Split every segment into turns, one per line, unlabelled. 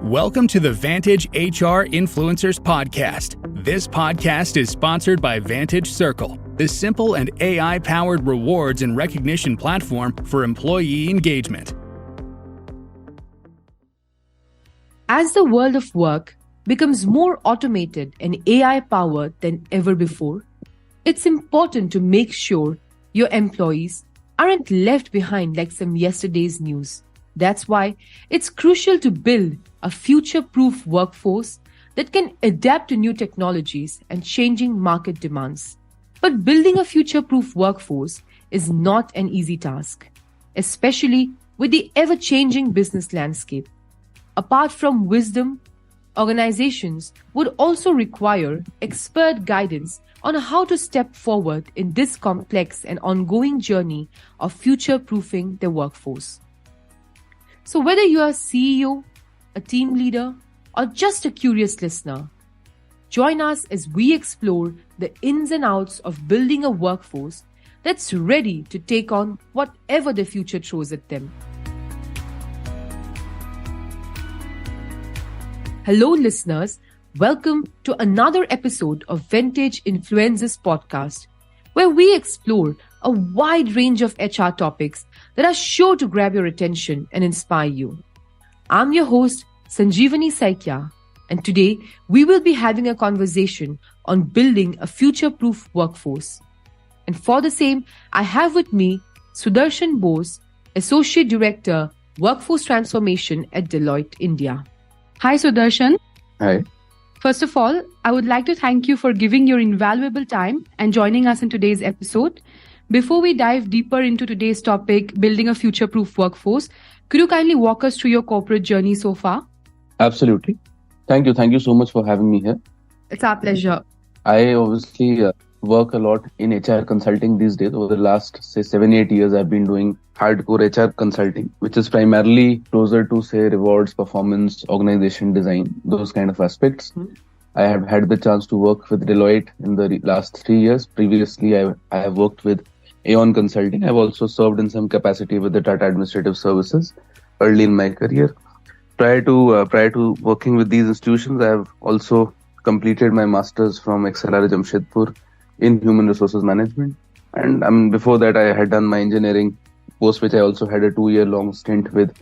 Welcome to the Vantage HR Influencers Podcast. This podcast is sponsored by Vantage Circle, the simple and AI-powered rewards and recognition platform for employee engagement.
As the world of work becomes more automated and AI-powered than ever before, it's important to make sure your employees aren't left behind like some yesterday's news. That's why it's crucial to build a future-proof workforce that can adapt to new technologies and changing market demands. But building a future-proof workforce is not an easy task, especially with the ever-changing business landscape. Apart from wisdom, organizations would also require expert guidance on how to step forward in this complex and ongoing journey of future-proofing their workforce. So whether you are a CEO, a team leader, or just a curious listener, join us as we explore the ins and outs of building a workforce that's ready to take on whatever the future throws at them. Hello listeners, welcome to another episode of Vantage Influencers Podcast, where we explore a wide range of HR topics that are sure to grab your attention and inspire you. I'm your host, Sanjeevani Saikia, and today we will be having a conversation on building a future-proof workforce. And for the same, I have with me Sudarshan Bose, Associate Director, Workforce Transformation at Deloitte India. Hi Sudarshan.
Hi.
First of all, I would like to thank you for giving your invaluable time and joining us in today's episode. Before we dive deeper into today's topic, building a future-proof workforce, could you kindly walk us through your corporate journey so far?
Absolutely. Thank you. Thank you so much for having me here.
It's our pleasure.
I obviously work a lot in HR consulting these days. Over the last, 7-8 years, I've been doing hardcore HR consulting, which is primarily closer to, rewards, performance, organization design, those kind of aspects. Mm-hmm. I have had the chance to work with Deloitte in the last 3 years. Previously, I have worked with Aon Consulting. I've also served in some capacity with the Tata Administrative Services early in my career. Prior to working with these institutions, I have also completed my master's from XLR Jamshedpur in Human Resources Management. And before that, I had done my engineering post, which I also had a 2-year-long stint with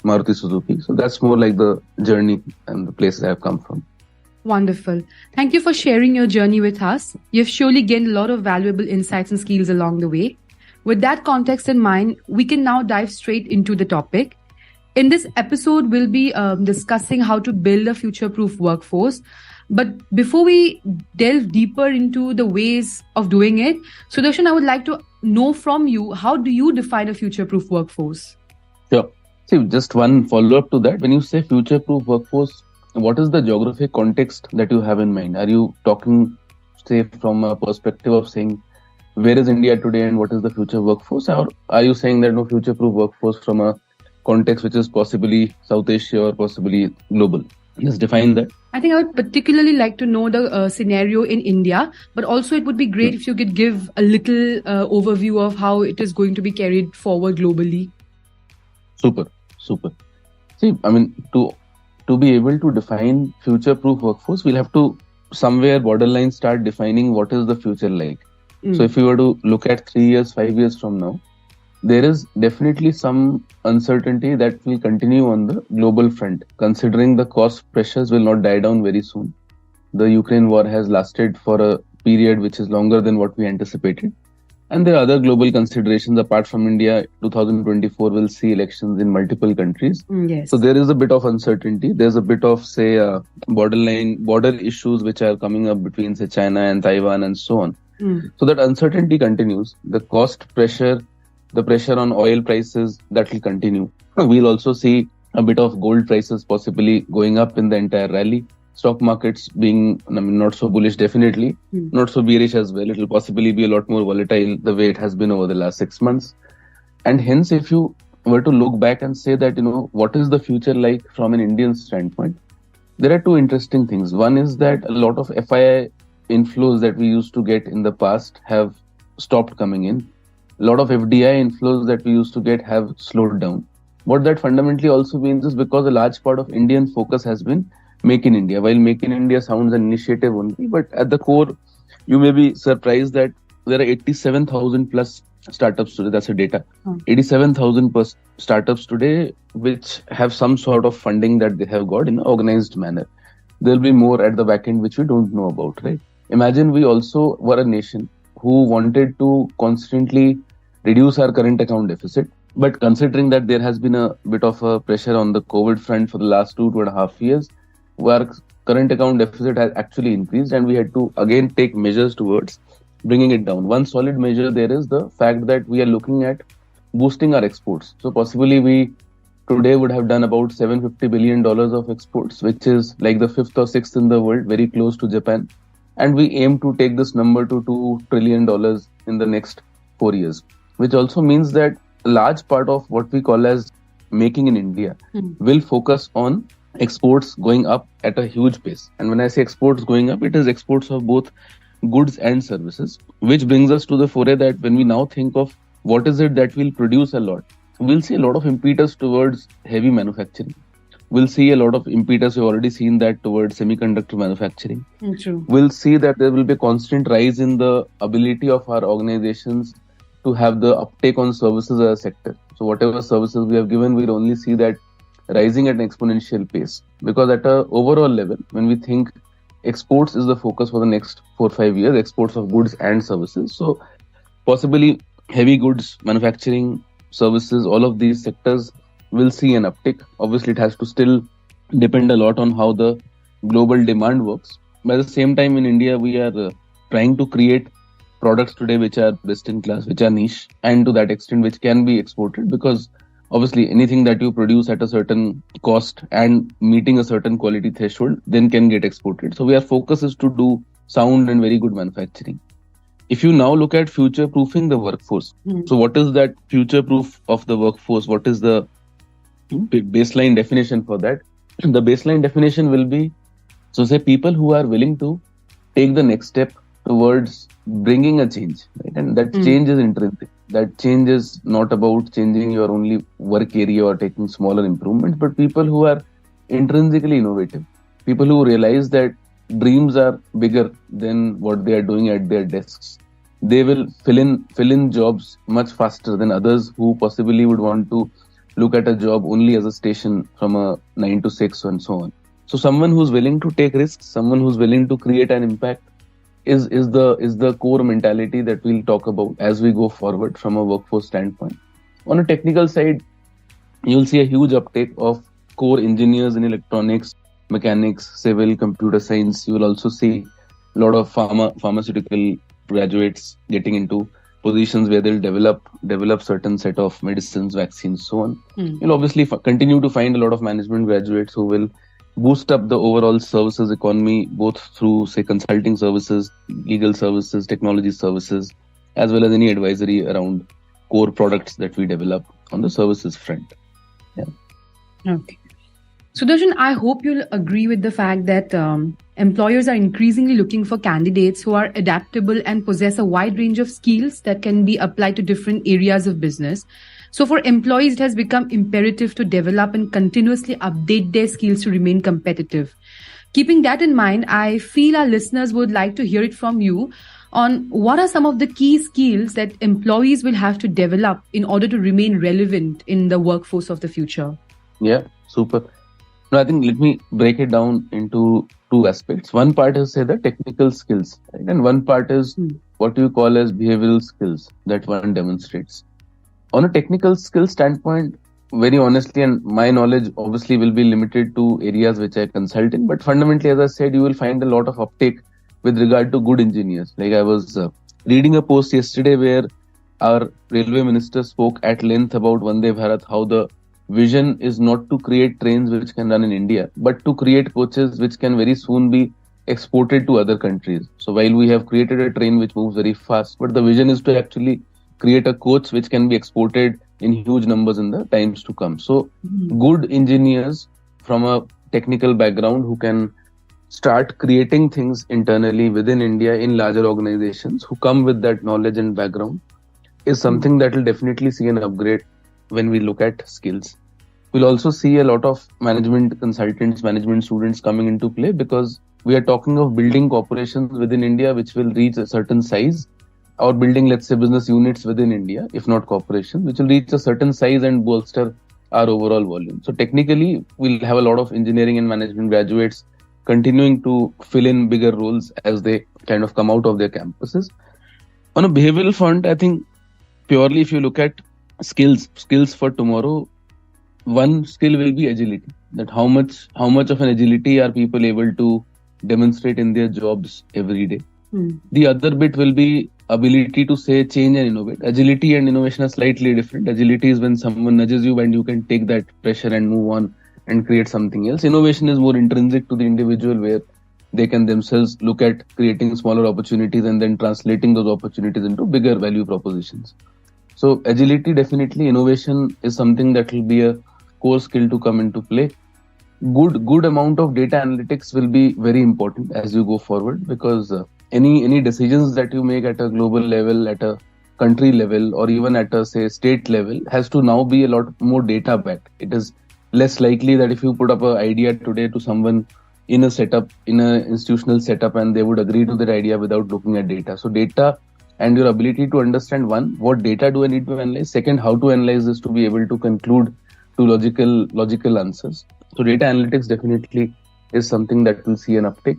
Maruti Suzuki. So that's more like the journey and the places I have come from.
Wonderful. Thank you for sharing your journey with us. You've surely gained a lot of valuable insights and skills along the way. With that context in mind, we can now dive straight into the topic. In this episode, we'll be discussing how to build a future-proof workforce. But before we delve deeper into the ways of doing it, Sudarshan, I would like to know from you, how do you define a future-proof workforce?
Sure. See, just one follow-up to that. When you say future-proof workforce, what is the geographic context that you have in mind? Are you talking, from a perspective of saying, where is India today and what is the future workforce? Or are you saying that no future-proof workforce from a context which is possibly South Asia or possibly global? Just define that.
I think I would particularly like to know the scenario in India, but also it would be great if you could give a little overview of how it is going to be carried forward globally.
Super. See, to be able to define future-proof workforce, we'll have to somewhere borderline start defining what is the future like. So if you were to look at 3 years, 5 years from now, there is definitely some uncertainty that will continue on the global front, considering the cost pressures will not die down very soon. The Ukraine war has lasted for a period which is longer than what we anticipated. And there are other global considerations apart from India. 2024 will see elections in multiple countries.
Yes.
So there is a bit of uncertainty. There's a bit of, border issues which are coming up between, China and Taiwan and so on. So that uncertainty continues. The cost pressure, the pressure on oil prices, that will continue. We'll also see a bit of gold prices possibly going up in the entire rally. Stock markets being not so bullish, definitely, not so bearish as well. It will possibly be a lot more volatile the way it has been over the last 6 months. And hence, if you were to look back and say that, what is the future like from an Indian standpoint, there are two interesting things. One is that a lot of FII inflows that we used to get in the past have stopped coming in. A lot of FDI inflows that we used to get have slowed down. What that fundamentally also means is because a large part of Indian focus has been Make in India. While Make in India sounds an initiative only, but at the core, you may be surprised that there are 87,000 plus startups today. That's the data. 87,000 plus startups today, which have some sort of funding that they have got in an organized manner. There'll be more at the back end, which we don't know about, right? Imagine we also were a nation who wanted to constantly reduce our current account deficit. But considering that there has been a bit of a pressure on the COVID front for the last 2.5 years, where current account deficit has actually increased, and we had to again take measures towards bringing it down. One solid measure there is the fact that we are looking at boosting our exports. So possibly we today would have done about $750 billion of exports, which is like the fifth or sixth in the world, very close to Japan. And we aim to take this number to $2 trillion in the next 4 years, which also means that a large part of what we call as making in India will focus on exports going up at a huge pace. And when I say exports going up, it is exports of both goods and services, which brings us to the foray that when we now think of what is it that will produce a lot, we'll see a lot of impetus towards heavy manufacturing. We'll see a lot of impetus, we've already seen that, towards semiconductor manufacturing.
True.
We'll see that there will be a constant rise in the ability of our organizations to have the uptake on services as a sector. So whatever services we have given, we'll only see that rising at an exponential pace. Because at an overall level, when we think exports is the focus for the next 4-5 years, exports of goods and services. So possibly heavy goods, manufacturing, services, all of these sectors will see an uptick. Obviously, it has to still depend a lot on how the global demand works. But at the same time, in India, we are trying to create products today which are best in class, which are niche, and to that extent, which can be exported, because obviously anything that you produce at a certain cost and meeting a certain quality threshold then can get exported. So our focus is to do sound and very good manufacturing. If you now look at future proofing the workforce, so what is that future proof of the workforce? What is the baseline definition for that? The baseline definition will be, so say people who are willing to take the next step towards bringing a change, right? And that change is intrinsic. That change is not about changing your only work area or taking smaller improvements, but people who are intrinsically innovative, people who realize that dreams are bigger than what they are doing at their desks. They will fill in jobs much faster than others who possibly would want to look at a job only as a station from a 9 to 6 and so on. So someone who's willing to take risks, someone who's willing to create an impact is the core mentality that we'll talk about as we go forward from a workforce standpoint. On a technical side, you'll see a huge uptake of core engineers in electronics, mechanics, civil, computer science. You will also see a lot of pharmaceutical graduates getting into positions where they'll develop certain set of medicines, vaccines, so on. You'll obviously continue to find a lot of management graduates who will boost up the overall services economy, both through, say, consulting services, legal services, technology services, as well as any advisory around core products that we develop on the services front. Yeah.
Okay. Sudarshan, I hope you'll agree with the fact that employers are increasingly looking for candidates who are adaptable and possess a wide range of skills that can be applied to different areas of business. So for employees, it has become imperative to develop and continuously update their skills to remain competitive. Keeping that in mind, I feel our listeners would like to hear it from you on what are some of the key skills that employees will have to develop in order to remain relevant in the workforce of the future.
Yeah, super. Now, I think let me break it down into two aspects. One part is, say, the technical skills, right? And one part is what you call as behavioral skills that one demonstrates. On a technical skill standpoint, very honestly, and my knowledge obviously will be limited to areas which I consult in, but fundamentally, as I said, you will find a lot of uptake with regard to good engineers. Like I was reading a post yesterday where our railway minister spoke at length about Vande Bharat, how the vision is not to create trains which can run in India, but to create coaches which can very soon be exported to other countries. So while we have created a train which moves very fast, but the vision is to actually create a coach which can be exported in huge numbers in the times to come. So good engineers from a technical background who can start creating things internally within India in larger organizations, who come with that knowledge and background, is something that will definitely see an upgrade when we look at skills. We'll also see a lot of management consultants, management students coming into play, because we are talking of building corporations within India which will reach a certain size, or building, let's say, business units within India, if not corporations, which will reach a certain size and bolster our overall volume. So technically, we'll have a lot of engineering and management graduates continuing to fill in bigger roles as they kind of come out of their campuses. On a behavioral front, I think purely if you look at skills for tomorrow, one skill will be agility. That how much of an agility are people able to demonstrate in their jobs every day. The other bit will be ability to say change and innovate. Agility and innovation are slightly different. Agility is when someone nudges you and you can take that pressure and move on and create something else. Innovation is more intrinsic to the individual, where they can themselves look at creating smaller opportunities and then translating those opportunities into bigger value propositions. So agility, definitely. Innovation is something that will be a core skill to come into play. Good amount of data analytics will be very important as you go forward, because any decisions that you make at a global level, at a country level, or even at a, say, state level, has to now be a lot more data backed. It is less likely that if you put up an idea today to someone in a institutional setup, and they would agree to that idea without looking at data. So data and your ability to understand, one, what data do I need to analyze? Second, how to analyze this to be able to conclude to logical answers. So data analytics definitely is something that will see an uptick.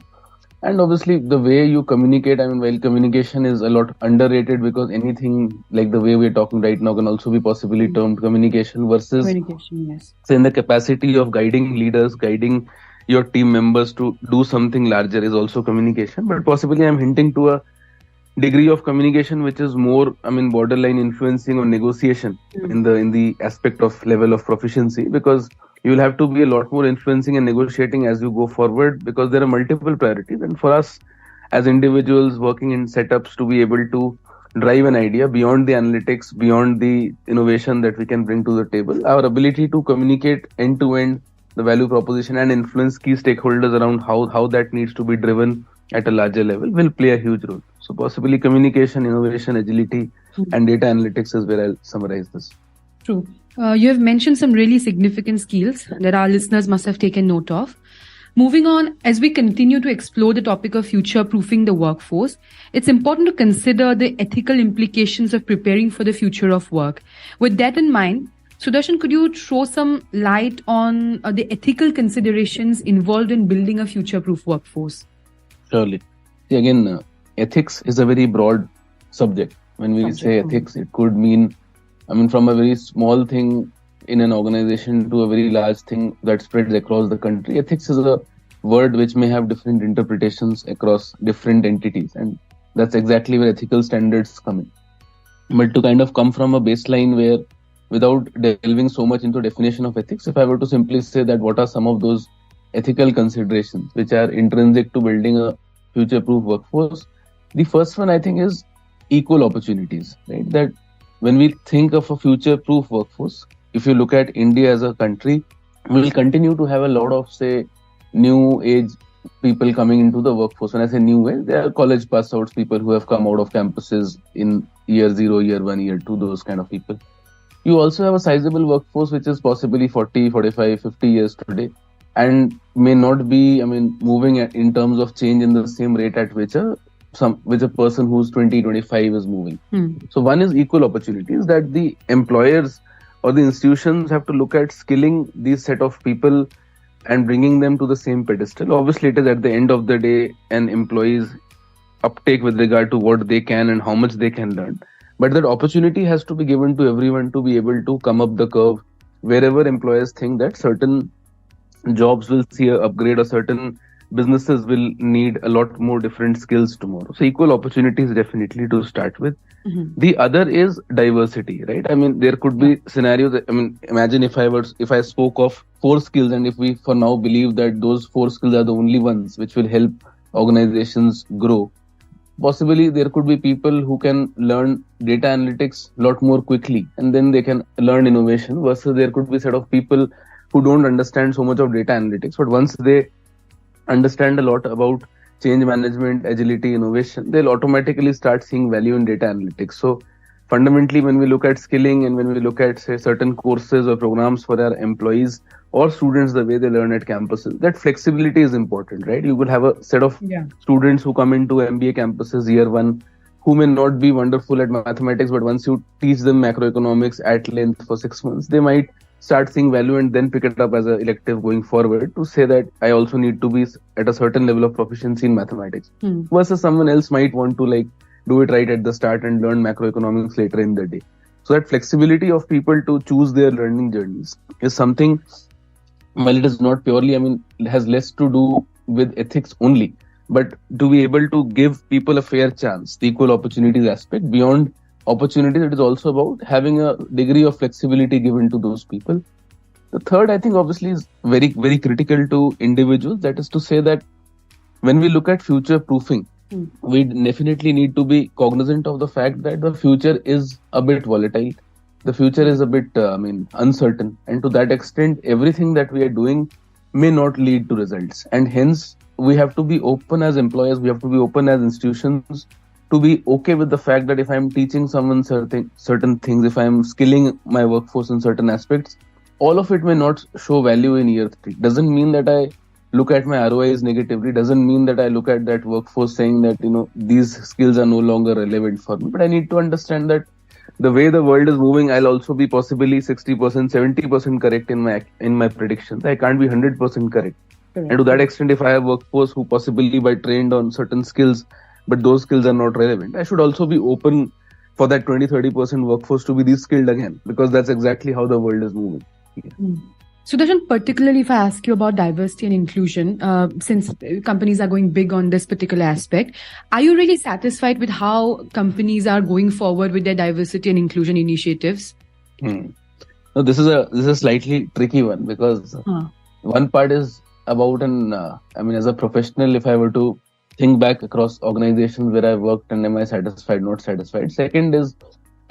And obviously the way you communicate, while communication is a lot underrated, because anything like the way we're talking right now can also be possibly termed communication, versus
Yes.
say in the capacity of guiding leaders, guiding your team members to do something larger is also communication. But possibly I'm hinting to a degree of communication which is more, borderline influencing or negotiation in the aspect of level of proficiency, because you will have to be a lot more influencing and negotiating as you go forward, because there are multiple priorities. And for us as individuals working in setups to be able to drive an idea beyond the analytics, beyond the innovation that we can bring to the table, our ability to communicate end to end the value proposition and influence key stakeholders around how that needs to be driven at a larger level will play a huge role. So possibly communication, innovation, agility, and data analytics is where I'll summarize this.
True. You have mentioned some really significant skills that our listeners must have taken note of. Moving on, as we continue to explore the topic of future-proofing the workforce, it's important to consider the ethical implications of preparing for the future of work. With that in mind, Sudarshan, could you throw some light on the ethical considerations involved in building a future-proof workforce?
Surely. See, again, ethics is a very broad subject. When we say ethics, it could mean, from a very small thing in an organization to a very large thing that spreads across the country. Ethics is a word which may have different interpretations across different entities, and that's exactly where ethical standards come in. But to kind of come from a baseline where, without delving so much into definition of ethics, if I were to simply say that what are some of those ethical considerations which are intrinsic to building a future-proof workforce, the first one I think is equal opportunities, right? That when we think of a future-proof workforce, if you look at India as a country, we will continue to have a lot of, say, new age people coming into the workforce. When I say new age, they are college pass outs, people who have come out of campuses in year 0, year 1, year 2, those kind of people. You also have a sizable workforce which is possibly 40, 45, 50 years today, and may not be, moving in terms of change in the same rate at which a person who's 20, 25 is moving. So one is equal opportunities, that the employers or the institutions have to look at skilling these set of people and bringing them to the same pedestal. Obviously, it is at the end of the day an employee's uptake with regard to what they can and how much they can learn. But that opportunity has to be given to everyone to be able to come up the curve wherever employers think that certain jobs will see an upgrade or certain businesses will need a lot more different skills tomorrow. So equal opportunities definitely to start with. The other is diversity, right? There could be scenarios. Imagine if I spoke of 4 skills, and if we for now believe that those 4 skills are the only ones which will help organizations grow, possibly there could be people who can learn data analytics a lot more quickly, and then they can learn innovation, versus there could be a set of people who don't understand so much of data analytics, but once they understand a lot about change management, agility, innovation, they'll automatically start seeing value in data analytics. So fundamentally, when we look at skilling and when we look at, say, certain courses or programs for our employees or students, the way they learn at campuses, that flexibility is important, right? You will have a set of students who come into MBA campuses year one who may not be wonderful at mathematics, but once you teach them macroeconomics at length for 6 months, they might start seeing value and then pick it up as an elective going forward to say that I also need to be at a certain level of proficiency in mathematics. Versus someone else might want to like do it right at the start and learn macroeconomics later in the day. So that flexibility of people to choose their learning journeys is something, while it is not purely, it has less to do with ethics only, but to be able to give people a fair chance, the equal opportunities aspect. Beyond opportunities, it is also about having a degree of flexibility given to those people. The third, I think, obviously is very, very critical to individuals. That is to say that when we look at future proofing, we definitely need to be cognizant of the fact that the future is a bit volatile. The future is a bit, uncertain. And to that extent, everything that we are doing may not lead to results. And hence, we have to be open as employers, we have to be open as institutions to be okay with the fact that if I'm teaching someone certain things, if I'm skilling my workforce in certain aspects, all of it may not show value in year 3. Doesn't mean that I look at my ROIs negatively, doesn't mean that I look at that workforce saying that, these skills are no longer relevant for me. But I need to understand that the way the world is moving, I'll also be possibly 60%, 70% correct in my predictions. I can't be 100% correct. And to that extent, if I have workforce who possibly by trained on certain skills, but those skills are not relevant, I should also be open for that 20-30% workforce to be de-skilled again, because that's exactly how the world is moving.
Sudarshan, particularly if I ask you about diversity and inclusion, since companies are going big on this particular aspect, are you really satisfied with how companies are going forward with their diversity and inclusion initiatives?
No, this is a slightly tricky one, because one part is about as a professional, if I were to think back across organizations where I've worked and am I satisfied, not satisfied. Second is,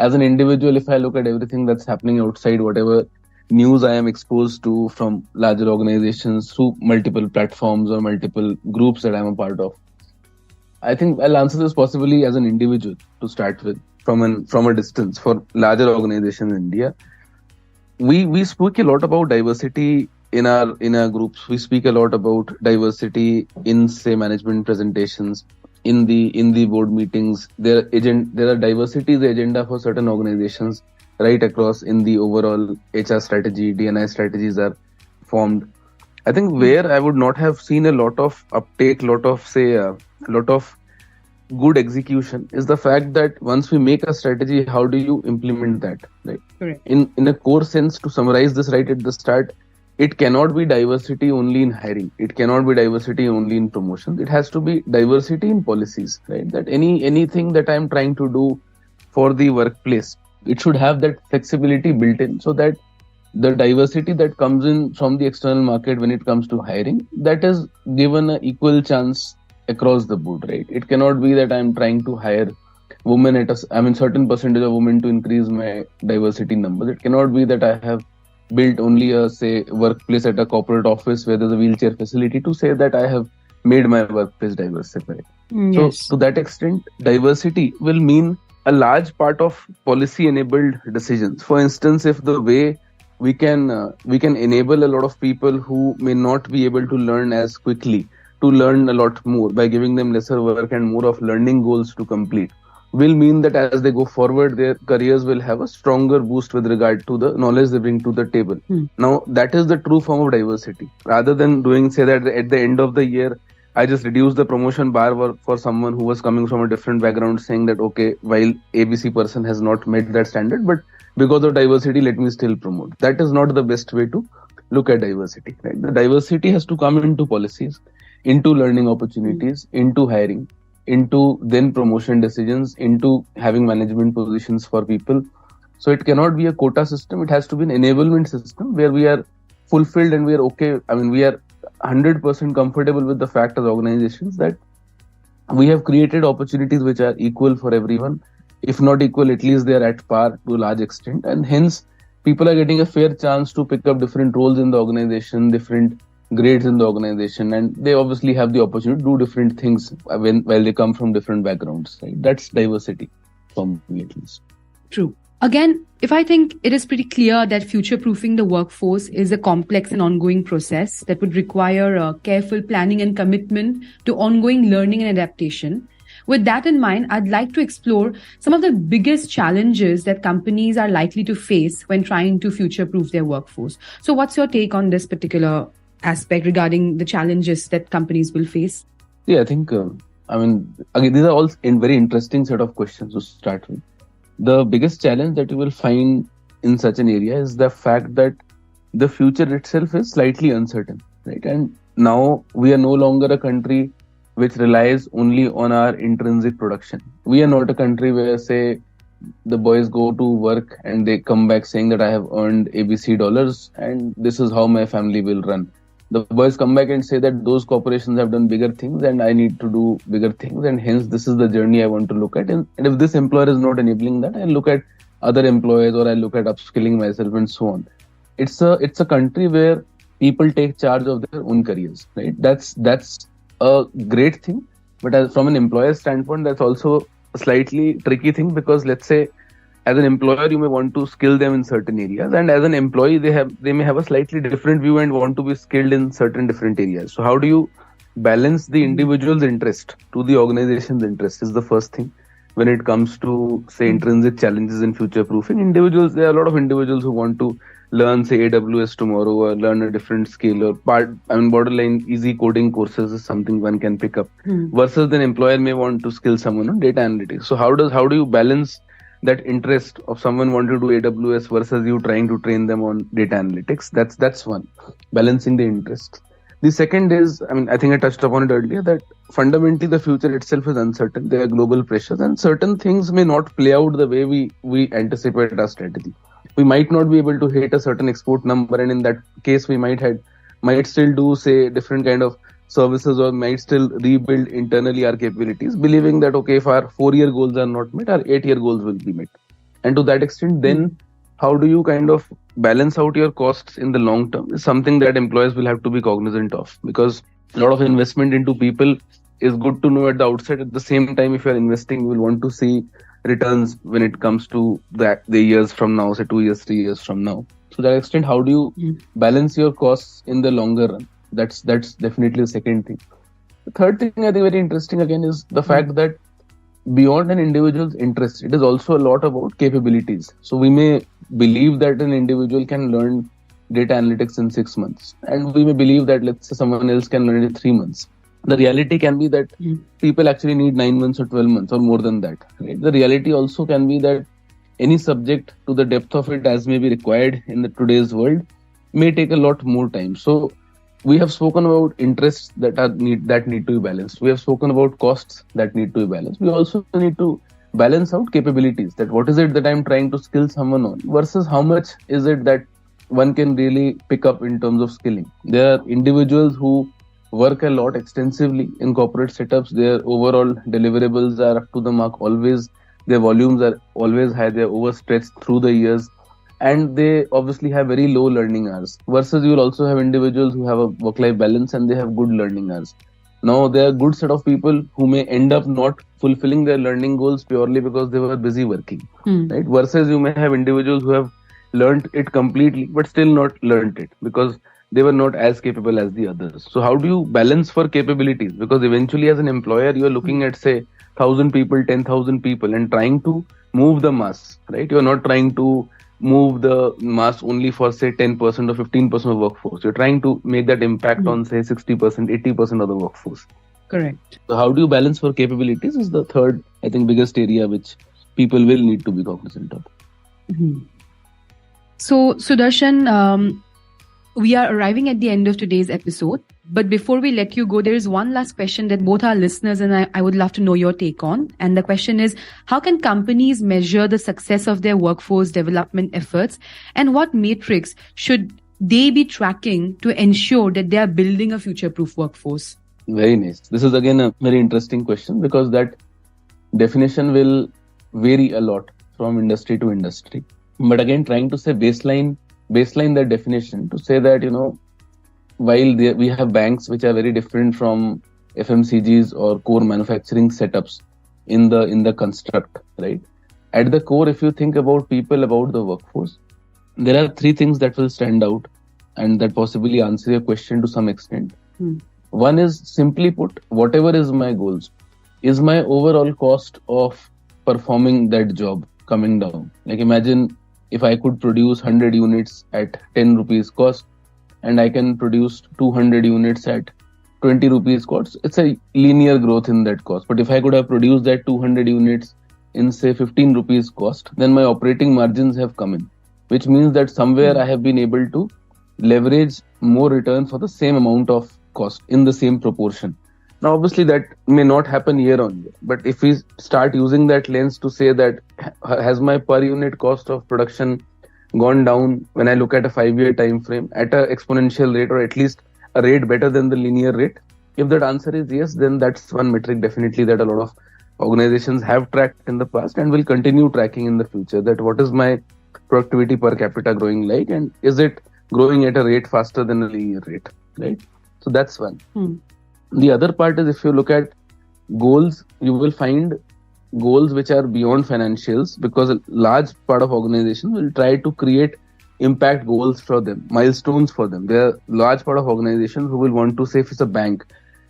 as an individual, if I look at everything that's happening outside, whatever news I am exposed to from larger organizations through multiple platforms or multiple groups that I'm a part of, I think I'll answer this possibly as an individual to start with, from a distance. For larger organizations in India, we speak a lot about diversity in our groups. We speak a lot about diversity in, say, management presentations, in the board meetings. There are diversity is the agenda for certain organizations right across in the overall HR strategy, D&I strategies are formed. I think where I would not have seen a lot of uptake, lot of good execution is the fact that once we make a strategy, how do you implement that? Right.
Correct.
In a core sense, to summarize this right at the start, it cannot be diversity only in hiring. It cannot be diversity only in promotions. It has to be diversity in policies, right? That anything that I'm trying to do for the workplace, it should have that flexibility built in, so that the diversity that comes in from the external market when it comes to hiring, that is given an equal chance across the board, right? It cannot be that I'm trying to hire women certain percentage of women to increase my diversity numbers. It cannot be that I have built only a, say, workplace at a corporate office where there's a wheelchair facility to say that I have made my workplace diversified.
Yes.
So to that extent, diversity will mean a large part of policy enabled decisions. For instance, if the way we can enable a lot of people who may not be able to learn as quickly to learn a lot more by giving them lesser work and more of learning goals to complete, will mean that as they go forward, their careers will have a stronger boost with regard to the knowledge they bring to the table. Now, that is the true form of diversity. Rather than say that at the end of the year, I just reduced the promotion bar for someone who was coming from a different background, saying that, okay, while ABC person has not met that standard, but because of diversity, let me still promote. That is not the best way to look at diversity. Right? The diversity has to come into policies, into learning opportunities, into hiring, into then promotion decisions, into having management positions for people. So it cannot be a quota system. It has to be an enablement system where we are fulfilled and we are okay. We are 100% comfortable with the fact as organizations that we have created opportunities which are equal for everyone. If not equal, at least they are at par to a large extent. And hence, people are getting a fair chance to pick up different roles in the organization, different grades in the organization, and they obviously have the opportunity to do different things while they come from different backgrounds. Right? That's diversity for me, at least.
True. Again, if I think it is pretty clear that future-proofing the workforce is a complex and ongoing process that would require careful planning and commitment to ongoing learning and adaptation. With that in mind, I'd like to explore some of the biggest challenges that companies are likely to face when trying to future-proof their workforce. So what's your take on this particular aspect regarding the challenges that companies will face?
Yeah, I think, again, these are all very interesting set of questions to start with. The biggest challenge that you will find in such an area is the fact that the future itself is slightly uncertain, right? And now we are no longer a country which relies only on our intrinsic production. We are not a country where, say, the boys go to work and they come back saying that I have earned ABC dollars and this is how my family will run. The boys come back and say that those corporations have done bigger things and I need to do bigger things, and hence this is the journey I want to look at. And if this employer is not enabling that, I look at other employers or I look at upskilling myself and so on. It's a country where people take charge of their own careers, right? That's a great thing, but from an employer standpoint, that's also a slightly tricky thing, because let's say as an employer you may want to skill them in certain areas, and as an employee they may have a slightly different view and want to be skilled in certain different areas. So how do you balance the individual's interest to the organization's interest is the first thing when it comes to, say, intrinsic challenges in future proofing. There are a lot of individuals who want to learn, say, AWS tomorrow or learn a different skill, or borderline easy coding courses is something one can pick up, versus an employer may want to skill someone on data analytics. So how do you balance that interest of someone wanting to do AWS versus you trying to train them on data analytics? That's one, balancing the interest. The second is, I think I touched upon it earlier, that fundamentally the future itself is uncertain. There are global pressures and certain things may not play out the way we anticipate our strategy. We might not be able to hit a certain export number, and in that case we might still do, say, different kind of services, or might still rebuild internally our capabilities, believing that, okay, if our 4-year goals are not met, our 8-year goals will be met. And to that extent, then how do you kind of balance out your costs in the long term is something that employers will have to be cognizant of, because a lot of investment into people is good to know at the outset. At the same time, if you're investing, you will want to see returns when it comes to the years from now, say 2 years, 3 years from now. To that extent, how do you balance your costs in the longer run? That's definitely the second thing. The third thing I think very interesting again is the fact that beyond an individual's interest, it is also a lot about capabilities. So we may believe that an individual can learn data analytics in 6 months, and we may believe that, let's say, someone else can learn it in 3 months. The reality can be that people actually need 9 months or 12 months or more than that. Right? The reality also can be that any subject, to the depth of it as may be required in today's world, may take a lot more time. So we have spoken about interests that need to be balanced. We have spoken about costs that need to be balanced. We also need to balance out capabilities, that what is it that I'm trying to skill someone on versus how much is it that one can really pick up in terms of skilling. There are individuals who work a lot extensively in corporate setups. Their overall deliverables are up to the mark always. Their volumes are always high. They're overstretched through the years. And they obviously have very low learning hours, versus you will also have individuals who have a work-life balance and they have good learning hours. Now, there are a good set of people who may end up not fulfilling their learning goals purely because they were busy working, right? Versus you may have individuals who have learned it completely but still not learned it because they were not as capable as the others. So how do you balance for capabilities? Because eventually as an employer, you are looking at, say, 1,000 people, 10,000 people and trying to move the mass, right? You are not trying to move the mass only for, say, 10% or 15% of workforce. You're trying to make that impact on, say, 60%, 80% of the workforce.
Correct.
So how do you balance for capabilities is the third, I think, biggest area which people will need to be cognizant of.
So, Sudarshan, we are arriving at the end of today's episode. But before we let you go, there is one last question that both our listeners and I would love to know your take on. And the question is, how can companies measure the success of their workforce development efforts? And what metrics should they be tracking to ensure that they are building a future-proof workforce?
Very nice. This is again a very interesting question, because that definition will vary a lot from industry to industry. But again, trying to say baseline that definition to say that, while we have banks which are very different from FMCGs or core manufacturing setups in the construct, right? At the core, if you think about people, about the workforce, there are three things that will stand out and that possibly answer your question to some extent. One is, simply put, whatever is my goals, is my overall cost of performing that job coming down? Like, imagine if I could produce 100 units at 10 rupees cost and I can produce 200 units at 20 rupees cost, it's a linear growth in that cost. But if I could have produced that 200 units in, say, 15 rupees cost, then my operating margins have come in, which means that somewhere I have been able to leverage more return for the same amount of cost in the same proportion. Now, obviously, that may not happen year on year, but if we start using that lens to say that, has my per unit cost of production gone down when I look at a 5-year time frame at an exponential rate, or at least a rate better than the linear rate? If that answer is yes, then that's one metric definitely that a lot of organizations have tracked in the past and will continue tracking in the future, that what is my productivity per capita growing like, and is it growing at a rate faster than a linear rate, right? So that's one. The other part is, if you look at goals, you will find goals which are beyond financials, because a large part of organizations will try to create impact goals for them, milestones for them. There are large part of organizations who will want to say, if it's a bank,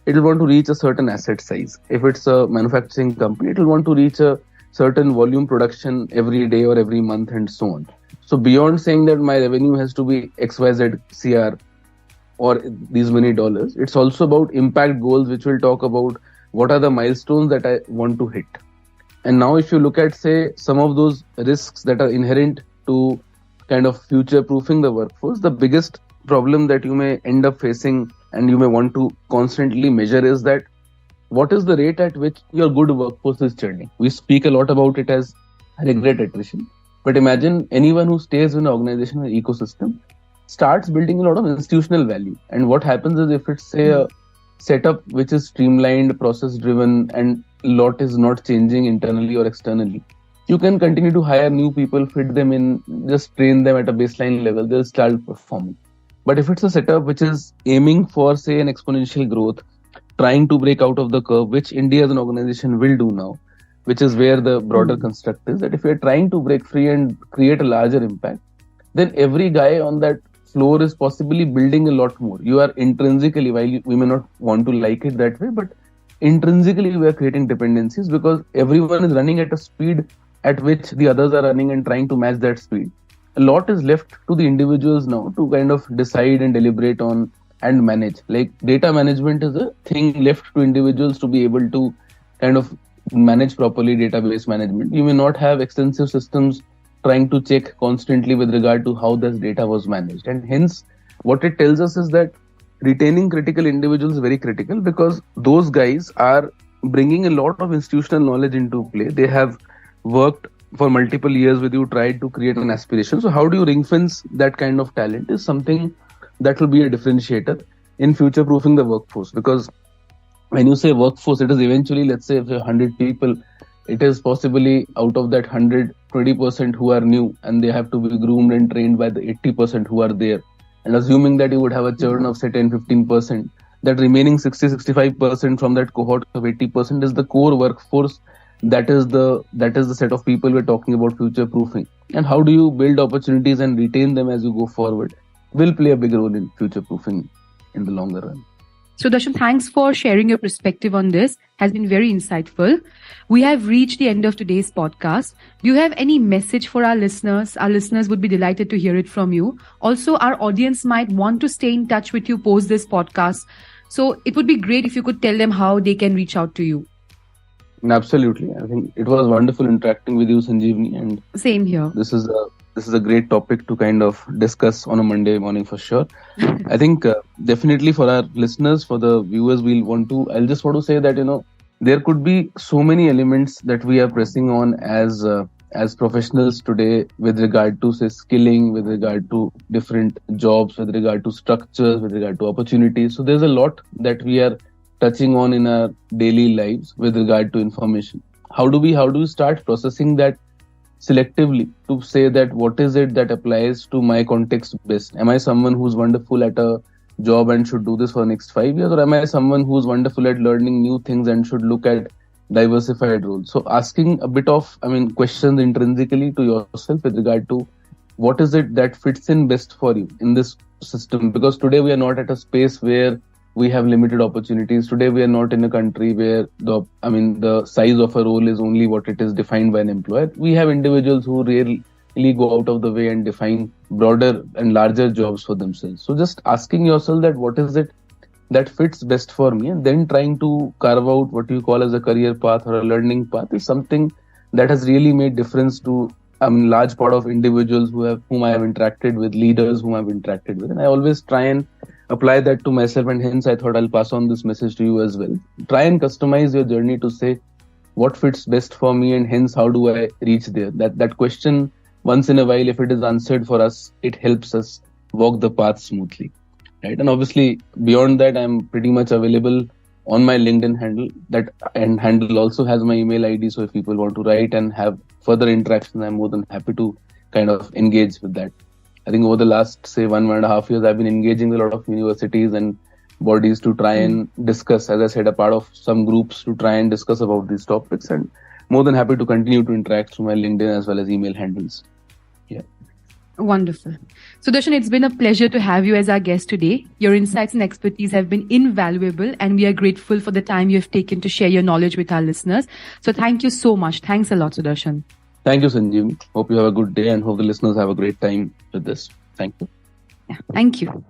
it will want to reach a certain asset size. If it's a manufacturing company, it will want to reach a certain volume production every day or every month, and so on. So beyond saying that my revenue has to be XYZ CR or these many dollars, it's also about impact goals, which will talk about what are the milestones that I want to hit. And now if you look at, say, some of those risks that are inherent to kind of future proofing the workforce, the biggest problem that you may end up facing and you may want to constantly measure is that, what is the rate at which your good workforce is churning? We speak a lot about it as regret attrition, but imagine anyone who stays in an organization or ecosystem starts building a lot of institutional value. And what happens is, if it's, say, a setup which is streamlined, process driven, and a lot is not changing internally or externally, you can continue to hire new people, fit them in, just train them at a baseline level, they'll start performing. But if it's a setup which is aiming for, say, an exponential growth, trying to break out of the curve, which India as an organization will do now, which is where the broader construct is, that if you're trying to break free and create a larger impact, then every guy on that floor is possibly building a lot more. You are intrinsically, while we may not want to like it that way, but intrinsically we are creating dependencies, because everyone is running at a speed at which the others are running and trying to match that speed. A lot is left to the individuals now to kind of decide and deliberate on and manage. Like, data management is a thing left to individuals to be able to kind of manage properly database management. You may not have extensive systems trying to check constantly with regard to how this data was managed. And hence, what it tells us is that retaining critical individuals is very critical, because those guys are bringing a lot of institutional knowledge into play. They have worked for multiple years with you, tried to create an aspiration. So how do you ring fence that kind of talent is something that will be a differentiator in future proofing the workforce. Because when you say workforce, it is eventually, let's say, if you're 100 people, it is possibly out of that 100, 20% who are new, and they have to be groomed and trained by the 80% who are there. And assuming that you would have a churn of, say, 10-15%, that remaining 60-65% from that cohort of 80% is the core workforce. That is the set of people we're talking about future proofing. And how do you build opportunities and retain them as you go forward will play a big role in future proofing in the longer run.
Sudarshan, thanks for sharing your perspective on this. Has been very insightful. We have reached the end of today's podcast. Do you have any message for our listeners? Our listeners would be delighted to hear it from you. Also, our audience might want to stay in touch with you post this podcast. So it would be great if you could tell them how they can reach out to you.
Absolutely. I think it was wonderful interacting with you, Sanjeevani. And
same here.
This is a great topic to kind of discuss on a Monday morning for sure. I think definitely for our listeners, for the viewers, I'll just want to say that, there could be so many elements that we are pressing on as professionals today with regard to, say, skilling, with regard to different jobs, with regard to structures, with regard to opportunities. So there's a lot that we are touching on in our daily lives with regard to information. How do we start processing that selectively to say that what is it that applies to my context best? Am I someone who's wonderful at a job and should do this for the next 5 years, or am I someone who's wonderful at learning new things and should look at diversified role. So asking a bit of, questions intrinsically to yourself with regard to what is it that fits in best for you in this system. Because today we are not at a space where we have limited opportunities. Today we are not in a country where the size of a role is only what it is defined by an employer. We have individuals who really go out of the way and define broader and larger jobs for themselves. So just asking yourself that what is it that fits best for me, and then trying to carve out what you call as a career path or a learning path is something that has really made difference to large part of individuals whom I have interacted with, leaders whom I've interacted with. And I always try and apply that to myself, and hence I thought I'll pass on this message to you as well. Try and customize your journey to say what fits best for me, and hence how do I reach there. That question, once in a while, if it is answered for us, it helps us walk the path smoothly. Right? And obviously beyond that, I'm pretty much available on my LinkedIn handle. That and handle also has my email ID. So if people want to write and have further interactions, I'm more than happy to kind of engage with that. I think over the last, say, 1.5 years, I've been engaging with a lot of universities and bodies to try and discuss, as I said, a part of some groups to try and discuss about these topics, and more than happy to continue to interact through my LinkedIn as well as email handles. Yeah.
Wonderful. Sudarshan, it's been a pleasure to have you as our guest today. Your insights and expertise have been invaluable, and we are grateful for the time you have taken to share your knowledge with our listeners. So thank you so much. Thanks a lot, Sudarshan.
Thank you, Sanjeev. Hope you have a good day, and hope the listeners have a great time with this. Thank you.
Yeah, thank you.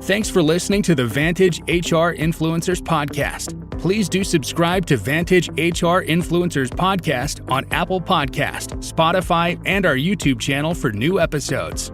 Thanks for listening to the Vantage HR Influencers Podcast. Please do subscribe to Vantage HR Influencers Podcast on Apple Podcast, Spotify, and our YouTube channel for new episodes.